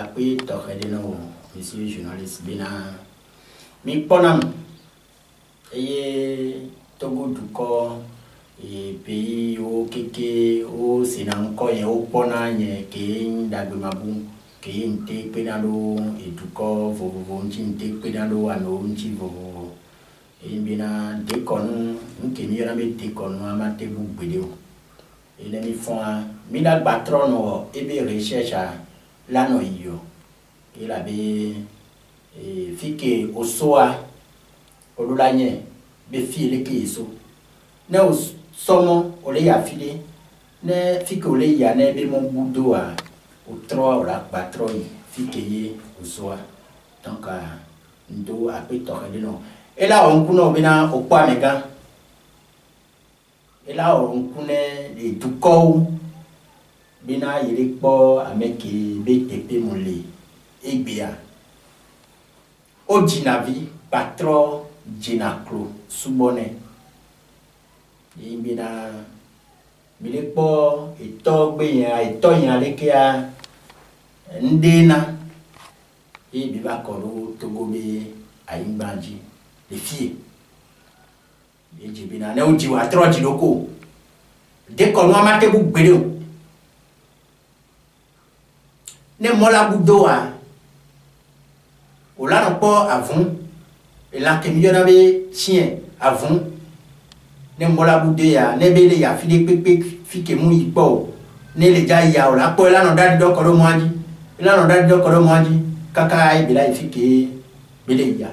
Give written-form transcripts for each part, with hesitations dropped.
après Tokedeno, monsieur journaliste Bina, mi ponam, et Togo du corps, et pays au Keke, au Sénanko, et au Pona, et King Dagmabu, qui est pédalo, et du corps, vous t'inté pédalo, à nos vovo. Et bien, dès qu'on qui m'y a mis qu'on a maté vous vidéo. Et les mi font un mille patron et bien recherche à la noyau. Il avait fiqué au soir au lagné, mais filé qui est so. Ne au somme au lait affilé, ne fique au lait à ne mon boudou à au trois ou la patrouille, fiqué au soir. Donc, nous après torrer non. Et là, on connaît au point méga. Et là, on connaît les doucous. Bina, il est pas avec BTP Moulé. Et bien, au Dinavi, patron Dinaclo, Soubonnet. Et bien, il est pas, et tombé, et tombé avec Ndena. Et bien, Koro, Togobé, Aïmbandji. Les filles. Et j'ai bien un audio à 3 locaux. Dès qu'on m'a maté vous bédou. Ne mola boudoa. Ou là non pas avant. Et là que mieux n'avait chien avant. Ne mola boudoa. Ne belé ya fili pépé fike mouille po. Ne le jaya ou là pour là non dadi donc le moindi. Là non dadi donc le moindi. Kaka ay bila fike belé ya.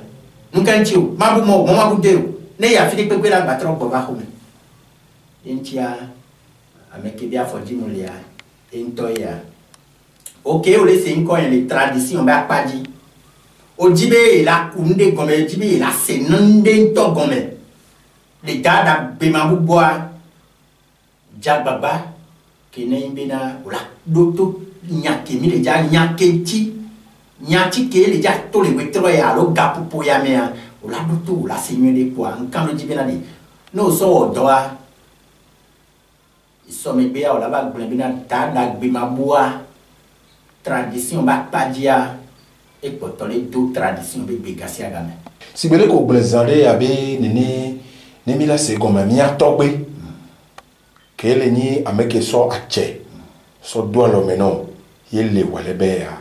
Nous cantions, Maboumo, Maman Boudéo, ne ya fini pépé la battre pour Bahome. Intia, avec bien Fodi Moulia, Intoya. Ok, on laisse une coin les traditions, mais pas dit. Au Djibé, la Koundé Gomé, Djibé, la Sénande Togomé. Les gars d'Abemaboubois, Djababa, qui n'est pas ou la Doto, Nyakemi, les gars, Nyaketi. Nyati ke les gens tous les wétroyes à l'eau gapu pour yamea ou la doutou la seigneur des poids quand le dit bien dit nous sommes au droit ils sont bien au là-bas blabina tada bimaboua tradition bakpadia et pour les deux traditions bébé gassia gamin si bele ko blazale abe nene nemila se comme mia togbe kele ni ameke so ache so do lo menon yele wale be ya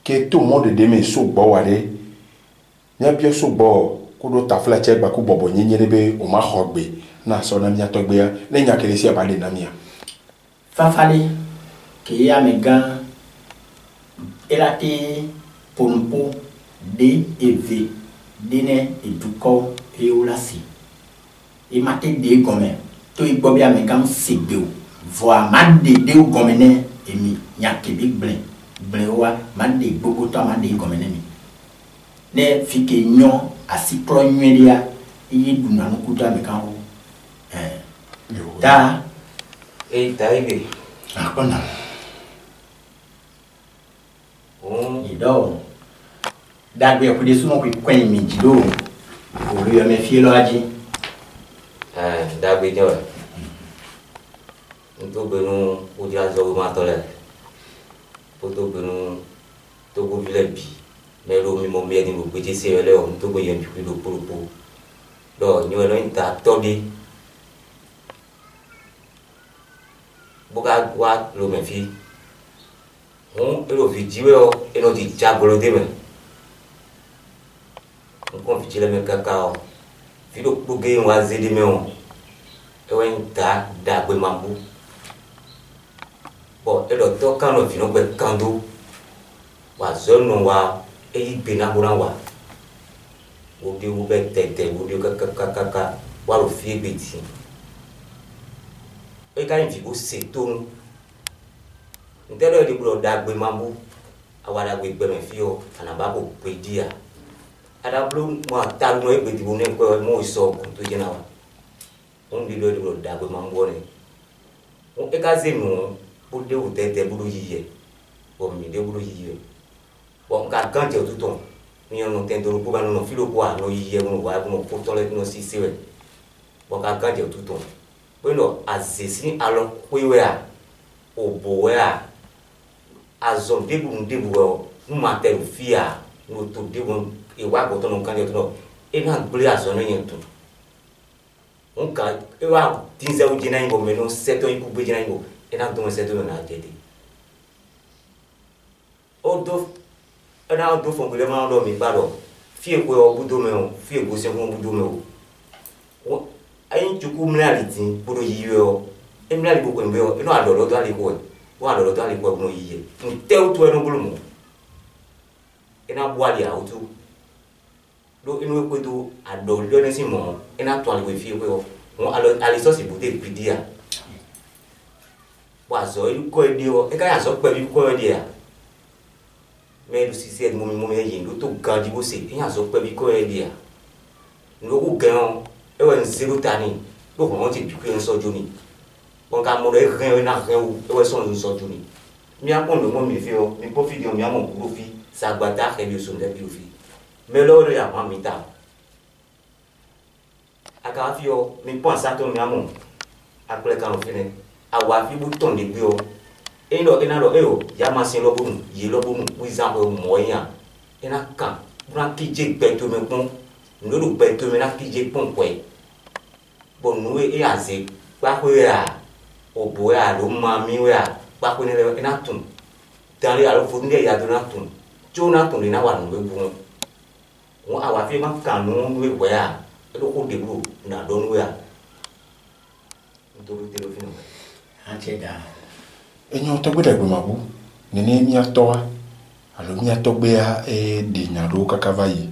que tout le monde deme so bo wale nya bien so bo ko do ta fla che gba ku bobo nyenye be o ma khogbe na so na mia togbe ya le nya kele si abale na mia fafali ke ya mega elate pompo de ev dine eduko e olasi e mate de gomen to igbo bia mega sebe voa made de gomene emi nya ke big blin Blewa, mande beaucoup de mande comme ennemi. Ne fike nyon a si pronueria y duna no kuta me kan ta taibe akona ido dagbe ko de sumo ko kwen mi jido o ri me fi lo aji dagbe jo nto benu o di azo ma tole poto benu to go vilebi mais lo mi mo mi ni mo gbe se ele o to go yen bi lo poropo do ni welo inta tobi boga wa lo me fi elo fi jiwe o eno di jagolo de me on fi chile me kakao fi lo ge wa zedi me o e wen ta da gbe mambu bon elo to kan lo fi no gbe kando wa zonu wa e bina bura wa o de u be tete o de kaka wa lo fi gbeti e ka fi o se tonu ntelo de bro da gbe mambu awara gbe me fi o anaba ko pe dia ada blo mo ta no e gbeti bo ne ko mo so ko to je na wa on di do de bro da gbe mambu ne o e ka ze no o de o tete buru yiye o mi de buru yiye bon ka ganje o tuton ni on tente ro ba no filo ko no yiye no wa no ko to le no si siwe bon ka ganje o tuton bueno azesi alo kwewe a obowe a azom debu nous mater fia nous tout devons et wa ko to non kan to e na gbele aso no yen to on ka e wa tinze o jina ngo me no seto iku be jina ngo e na to seto na jede o do ana do fon gele ma do mi ba do fie ko o budo me o fie go se ko budo me o ayin chuku mlaliti buru yiyo e mlali ko mbe o no adoro to ali ko wa adoro to ali ko no yiye nte o to no bulumo ena boali auto do inu ko do adoro do nsi mo ena to ali we fie ko mo ali so si bute pidia wa zo ko e dio e ka ya so pe bi ko e dia me du si se mo me yin do to gandi bo se e ya so pe bi ko e dia no ku gan e wa nzero tani do ko ti du ko so joni on ka mo re ren na ren e wa so so joni mi a pon do mo mi fi o mi po fi di o mi a mo ku fi sa gbata ke bi so nde bi o fi me lo re ya ma mi ta aka fi o mi pon sa to mi a mo apele kan o fi ne awa fi bu ton de gbe o e lo ina lo e o ya ma sin lo bu yi lo bu bu example mo yan ina kan bra ki je gbe to me pon no lu gbe to me na ki je pon pe bon nu e aze pa ko ya o bo ya lo ma mi ya pa ko ne le ina tun dan le alo fu nde ya do na tun jo na tun le na wa nu bu won awa fi ma kan nu we we ya e lo ko de bro na do nu ya ntoru te lo fi no Ancheda. Enyo to gbe ma bu nene mi atowa alo mi atogbe ya e de nyaro kakava yi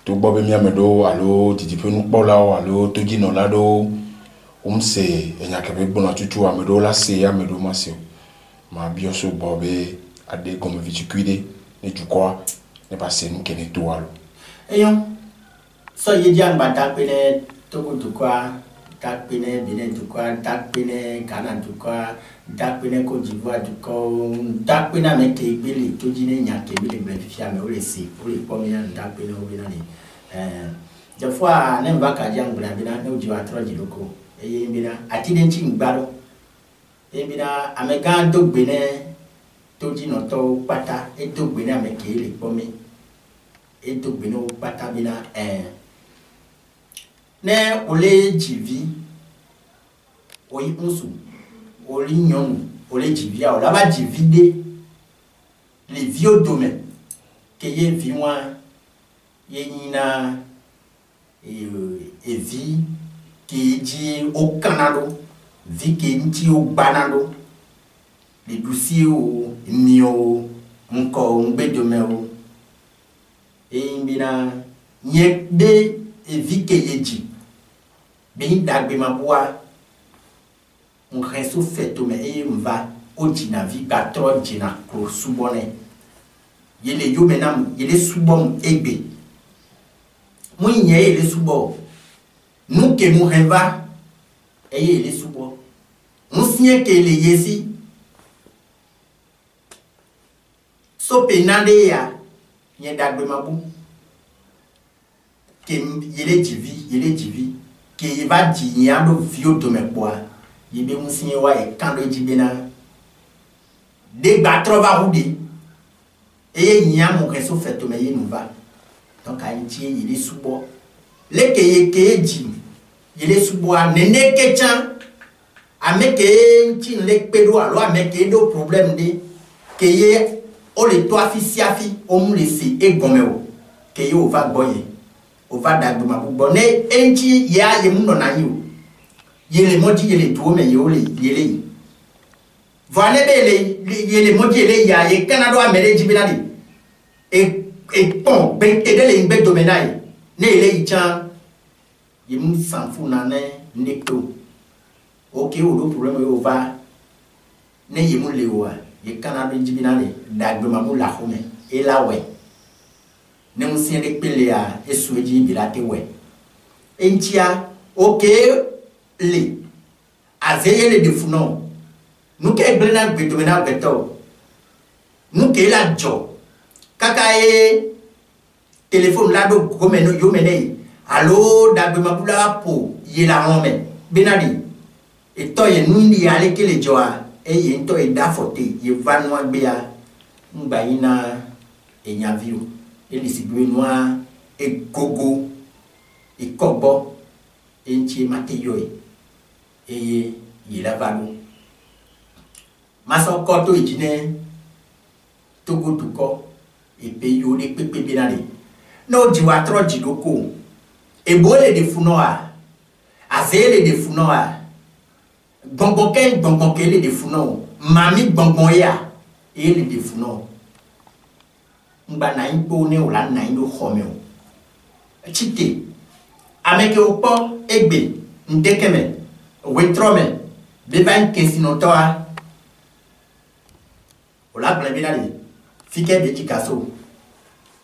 to gbo be mi amedo alo titipe nu pola o alo to jino lado umse enya kebe bona tutu amedo la se amedo masio ma bioso bobe ade comme viticuide ne tukwa ne passe nu kene to alo Enyo so ye jang bata pene to ko tukwa tak pene Benin tukwa tak pene Ghana tukwa tak pene Côte d'Ivoire tukwa tak pene me ke bele to jine nya ke bele benefia me o le si o le pomia tak pene o bina ni des fois ne va ka jang bla bina no jiwa tro jiloko e bina atide nchi ngbaro e bina amega do gbene to jino to pata e to gbene ame ke le pomi e to gbene o pata bina ne ole jivi oyi punsu oli nyonu ole jivi a ola ba jivide le vieux domaine que ye viwa ye nyina e vi que ji o kanado vi que nti o banado le dossier o mio nko ngbedome o e mbina nye de e vi que ye ji bin dagbe mabua on reso feto me e mva o jina vi patro jina ko subone yele yo menam yele subom egbe mu nye yele subo nu ke mu heva e yele subo mu sie ke le yesi so penande ya nye dagbe mabu ke yele jivi que va dire do vieux de mes poids il be musinye wa e kando jibena de batro va roudi et nya mo reso feto me yenu va donc a ntie il est subo le ke ji il est subo nene ke chan ameke ntin le pedo alo ameke do problème de que ye o le to afisiafi o mu le si e gomeo que yo va boye o va dagbe ma bonne enchi ya ye muno na yu yele moji yele to me yo le yele vale bele yele moji yele ya ye kanado amere jibina ni e pon be edele ngbe domenai ne ele icha ye mu sanfu na ne nekto okay o do problem yo va ne ye mu le wa ye kanado jibina ni dagbe ma mu la home e la we ne musin de pele a esueji bilate we entia okay le azeye le defuno nu ke glena bedomena beto nu ke la jo kaka e téléphone la do gomeno yo mene allo dagbe mabula po ye la home benadi e to ye nu ni ale kele joa e ye to e dafote ye vanwa gbe ya ngba ina et nyavio et les ciblés noirs et gogo et corbeau et ntie mateyoy et il a valu maso koto ijine togo tuko et peyo de pepe benale no jiwa tro jidoko e bole de funoa azele de funoa bonbon kele de funo mami bonbon ya ele de funo ngba na impo ne ola na ndo khomeo chite ameke opo egbe ndekeme wetrome bevan kesinotoa ola blabinali fike be tikaso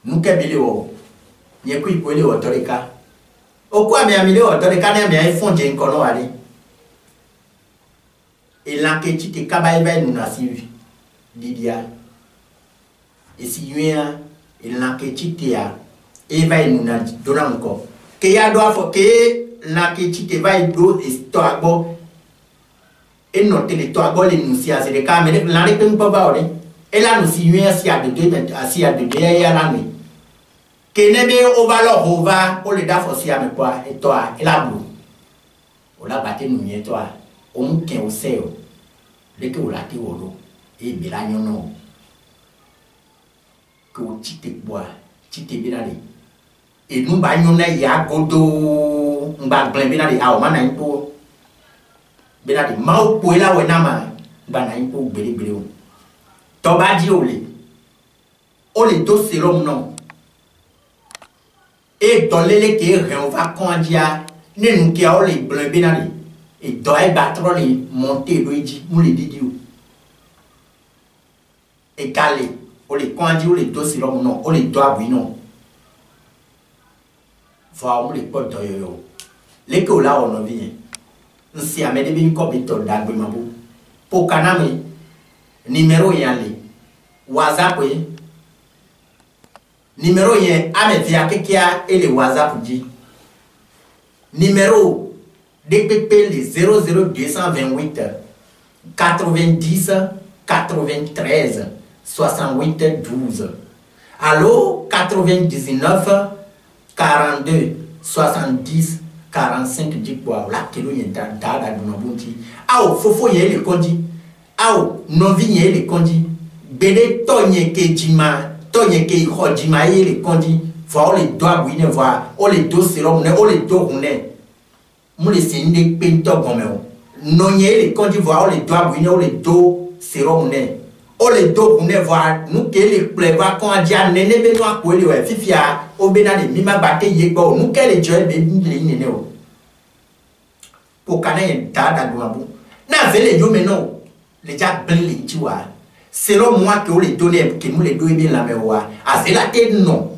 nuke bele o yeku ipole o toreka okwa me amile o toreka na me fonje nkono wale elanke chite kaba eva nuna sivi didia esi yuya elanke chite ya eva nuna dona nko ke ya do afo ke lanke chite va do esto agbo e no tele to agbo le nusia se de kamere la re pem pa ba ore e la nusi yuya si a de ya la ni ke ne be o va lo hova o le da fo si a me kwa e to a e la blu o la bate nu ye to a o mu ken o se o le ke o la ti wolo e bi la nyono ko chite boa chite bi na le e nu ba nyona ya godo ngba glen bi na le a o ma na impo bi na le ma o po ela we na ma ngba na impo gbere o to ba di o le do serum no e do lele ke ren va kondia nenu ke o le glen bi na le et doit battre les montées Luigi ou les didiou et calé ou les condi ou les dossiers non ou les doigts oui non faut les potes yo les que là on vient si a mettre bien comme to dagbe mabu pour kaname numéro yale WhatsApp numéro yen a me via kekia et le WhatsApp dit numéro DPP les 00228 90 93 68 12. Allo 99 42 70 45 10 quoi. La kilo yen da du nabunti. Ao fofo ye le kondi. Ao novi ye le kondi. Bede tonye ke jima, tonye ke hodjima ye le kondi. Faut les doigts bouine voir. O les dos sérum ne, o les dos roune. Moule sinde pento gomeo nonye le Côte d'Ivoire les doigts brûlés les dos sérum né o les dos ne voir nous que les pleva quand dia nene be noa ko le fifia o bena le mima batte yegbo nous que les joel be le nene o pour canen da duabu na vele yo meno le ja blin tiwa sérum moi que o les donner que nous les deux bien la mewa azela te non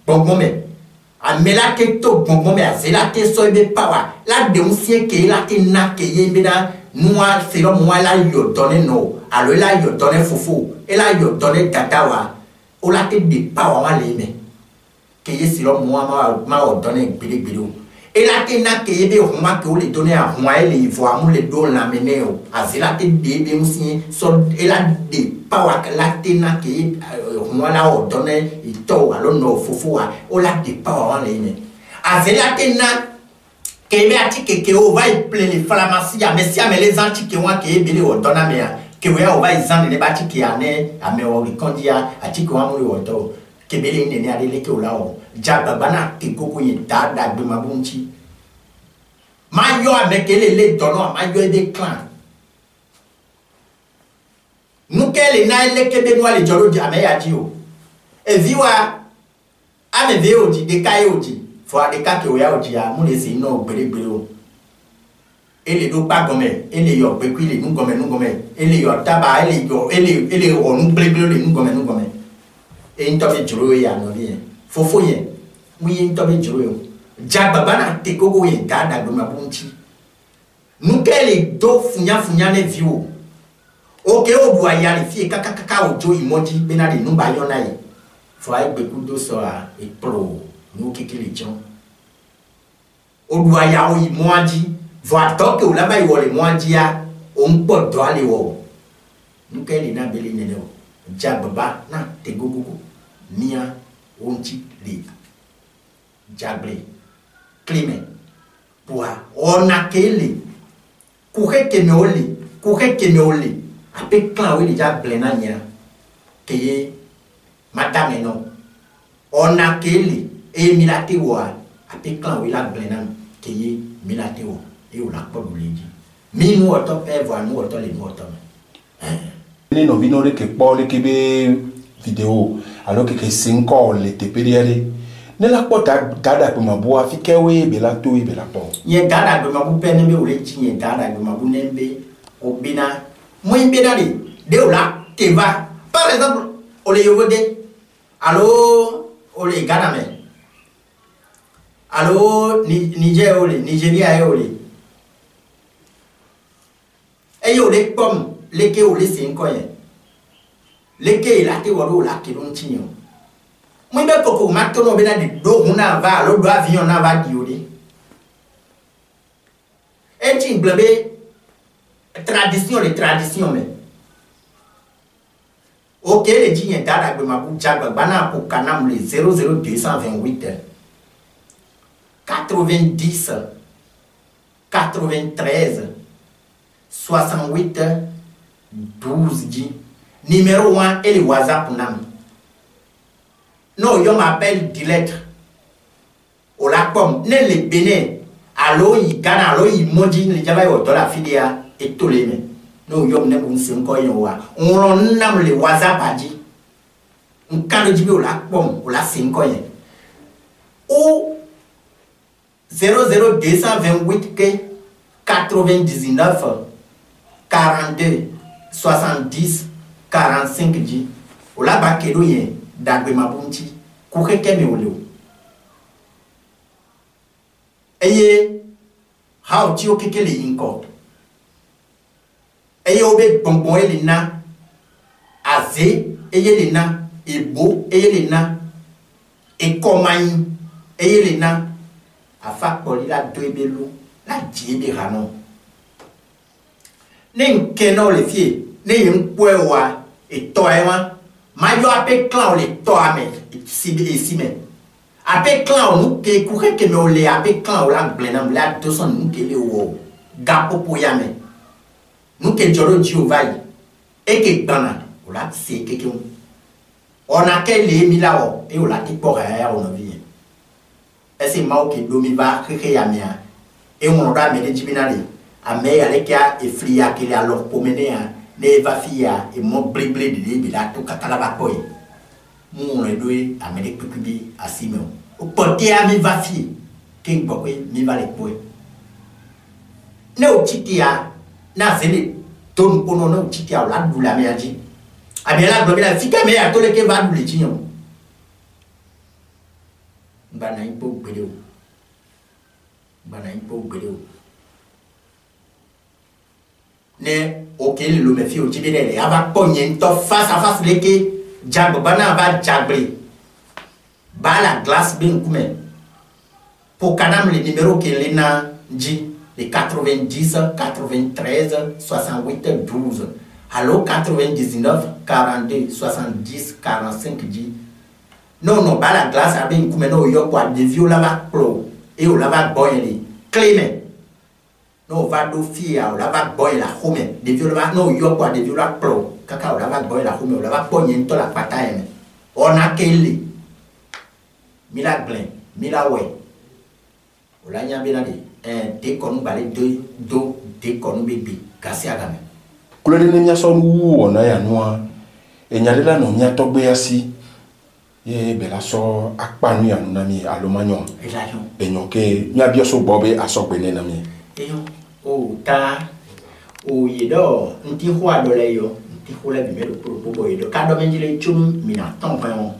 bon moment a melate to bonbon me azelate so be power la de usie ke la te na ke yembe da noa sero moi la yo donné no alo la yo donné fofo e la yo donné tatawa o la te de power wa le me ke ye sero moi ma o donné gbele e la te na ke yebe o ma ke o le donné a moi e le voa mu le do la meneo azelate de be usie so e la de power que la te na ke moi la o donné to alo no fofo a o la de power le me azelate na que me atike ke o va plein les pharmacies mais si a les antiques wa ke bele o dona me ke we o va izan le batike ane a me o rikondia atike wa mu o to ke bele ne ne ale ke o la o jaba bana ke koko yin da gbe mabunchi ma yo a me ke le dono ma yo de clan nous qu'elle n'a le que de moi les jolo di ame ya di o e viwa ame ve o di de kai o di fo ade ka ke o ya o di a mu le se no gbere o ele do pa gome ele yo pe ku ile nu gome ele yo taba ele o nu gbere le nu gome e nto be jolo ya no bi fofo ye mu ye nto be jolo yo ja baba na te kogo ye da gbe mabunchi nu qu'elle do funya ne viwo oke o bu ayari fi kaka ojo imoji bena de numba yona yi fo ai gbe kudo so a e pro nu kekele jon o bu aya o imoji vo atoke o laba iwo le moji ya o npo do ale wo nu ke le na bele ne o ja baba na te gogogo mia onti li jabre klime poa ona kele kuke keme oli ape clan we jabre na nya keye madame no ona kele e milate wa ape clan we la blena keye milate wo e o la po leji mi nu oto pe vo anu oto le nu oto ni no vino le ke po le ke be vidéo alors que c'est encore les tépérières ne la po dada pe mabu afike we be la to be la po ye dada be mabu pe ne be o le chi ye dada be mabu ne be obina mo be dali de o la te va par exemple o le yode allo o le Ghana me allo Niger o le Nigeria o le e yo le pom le ke o le sin ko ye le ke la te wo la ke don tinyo mo be koko mato no be na de do huna va lo do avion na va di odi e ti blebe tradition me ok le ji yen dada gbe mabu jagba bana ko kanam le 00228 90 93 68 12 dit numéro 1 et le WhatsApp nam non yo m'appelle direct o la comme ne le Bénin allo yi Ghana allo yi moji le jaba yo dollar fidia et to le me no yo ne bon se nko yo wa on nam le WhatsApp aji on kan jibi o la comme o la se nko yen o 00228 ke 99 42 70 45 dit o la ba kedo yen dagbe mabunti ko keke me ole o eye how ti o keke le inko eye obe bonbon ele na aze eye le na ebo eye le na ekomayin eye le na afa poli la do ebelu la jibe hano ne nkeno le fie ne yempoe wa etoewa ma yo ape clan le to ame si me ape clan nu ke ku ke me ole ape clan o la blenam la to son nu ke le wo gapo po ya me nu ke joro Jehovah e ke gbana o la se ke ke ona ke le mi la o e o la ti po ya o no vie ese ma o ke do mi ba ke ya me a e mo da me de jibinale a me ya le kia e fria ke le alo pomene ne va fia e mo blible de bi la to katala ba boy mu re doe Amerique kubi asime o pote a mi va fi king boy mi va le boy ne o titia na zele ton kono no titia la dula me aji a bien la globe la fika me a to le ke va dule tinyo bana ipo gbede ne auquel le me fi o ti bene le ava ponye to face à face leke jagbe bana va jagbe ba la glace ben kume pour kanam le numéro que lena dit le 90 93 68 12 allo 99 42 70 45 dit non ba la glace ben kume no yo kwa de viola va pro et o la va boyeli clément no va do fia o la va boy la home de viola no yo kwa de viola pro kaka o la va boy la home o la va ponye nto la pataye ona kele mila glen mila we o la nya bena de te konu bale do te konu bebe kasi agame kule de nya so wu ona ya noa enyalela no nya togbe asi ye bela so akpanu ya no mi alomanyo enyo ke nya bioso bobe asogbe ne na mi eyo o ta o yedo nti ho adole yo nti ho la bi melo pro bo yedo ka do menjile chum mina ton pa on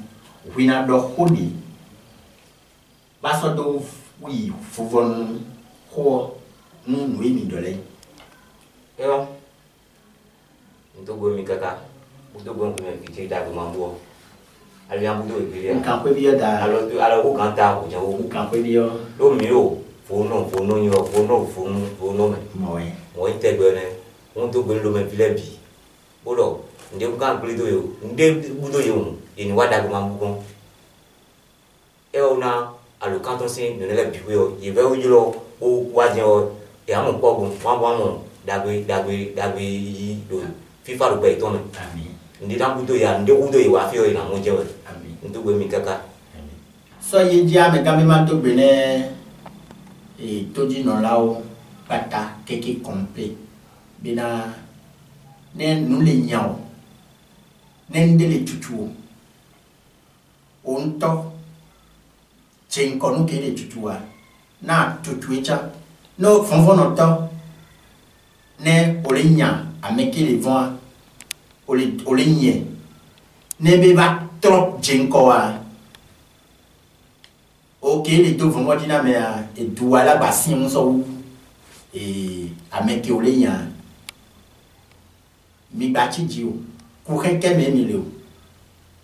wina do hodi baso do wi fuvon ho nu mi dole yo ntogo mi kaka ntogo mi fi da mambo ali ambudo e kan pe bi da alo ko kan ta ko jawo kan pe bi yo lo mi o fono me mo integbe ne won to gbe lo me filebi bodo nde kan plido yo nde budo yo ini wada ko mambu e ona alu kanton sin ne le biwe o ye be ojuro o waje o e amo pogun wamo dagwe yi do fifa ro be to me amen ndi dan budo ya ndi budo yi wa fi o ina mo je o amen ndu gbe mi kaka so ye dia me gabe ma to bene e toji no lao pata keke complet bina ne nous les nyao ne ndele tutu onto chenko nu kele tutua na tutuecha no fonfon no to ne olinya ameki le vent olinye ne be ba trop chenko a ok les deux vont dire mais et doit la bassin on so et ameki olinya mi bati dio ku kenke me mi le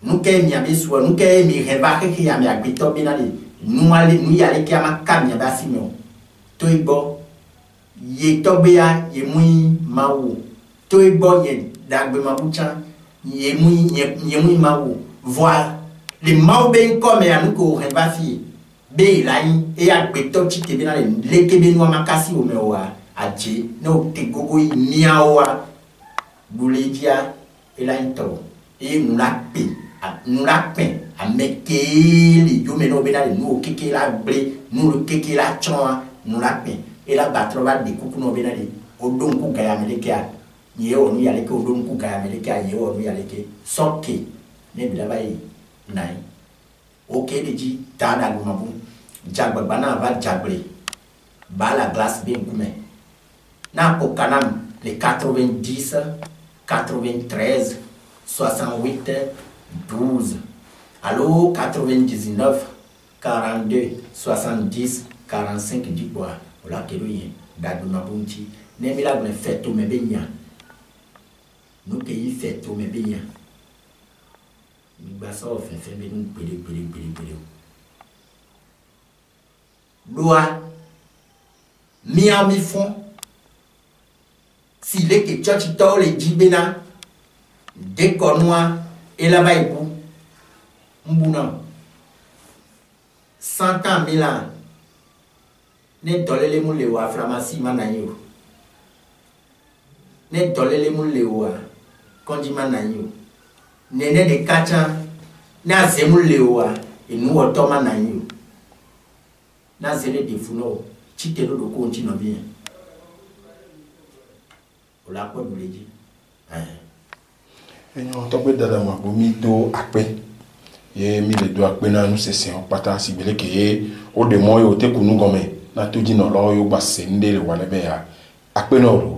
nu ke mi abeso nu ke mi reba ke ya mi agbito bi na le nu ale nu ya le ke ama kam ya basi mi o to igbo ye to be ya ye mu mawo to igbo ye dagbe mabucha ye mu mawo voir les mawo be comme ya nu ko reba fi be lai e agbito ti ke bi na le ke be nu amakasi o me wa aje no te gogo ni awa Bouledia et la into et nous la paix à mekeli yo meno bena nous keke la blé nous le keke la chon nous la paix et la batrova de kuku no bena de odonku gaya meleka ye onu ya leke odonku gaya meleka ye onu ya leke soke ne bila bai nai OK deji tada lumabu jagba bana va jabre ba la glace bien kume na pokanam les 90 93, 68, 12. Allô, 99, 42, 70, 45, du bois. Voilà que l'on d'adou ma bounti. N'est pas là fait tout mes baignants. Nous pays fait tout mes baignants. Nous bassons fait nous pédé. Loi, mi en mi fond. Si les que tu t'as les dibena, déconnois et la baïbou, mbuna, 100 ans, 1000 ans, ne tolé les moules ou à flamassi manayou, ne tolé les moules ou à condi manayou, ne de kacha, na zemoules ou à et nous automa manayou, na zélé de founo, chitelo de continue bien. La quoi vous dit et non to be dada ma bomi do akpe ye mi le do akpe na nu sese on pata si bele ke o de mo yo te kunu gome na to di no lo yo gba se nde le wale be ya akpe no ro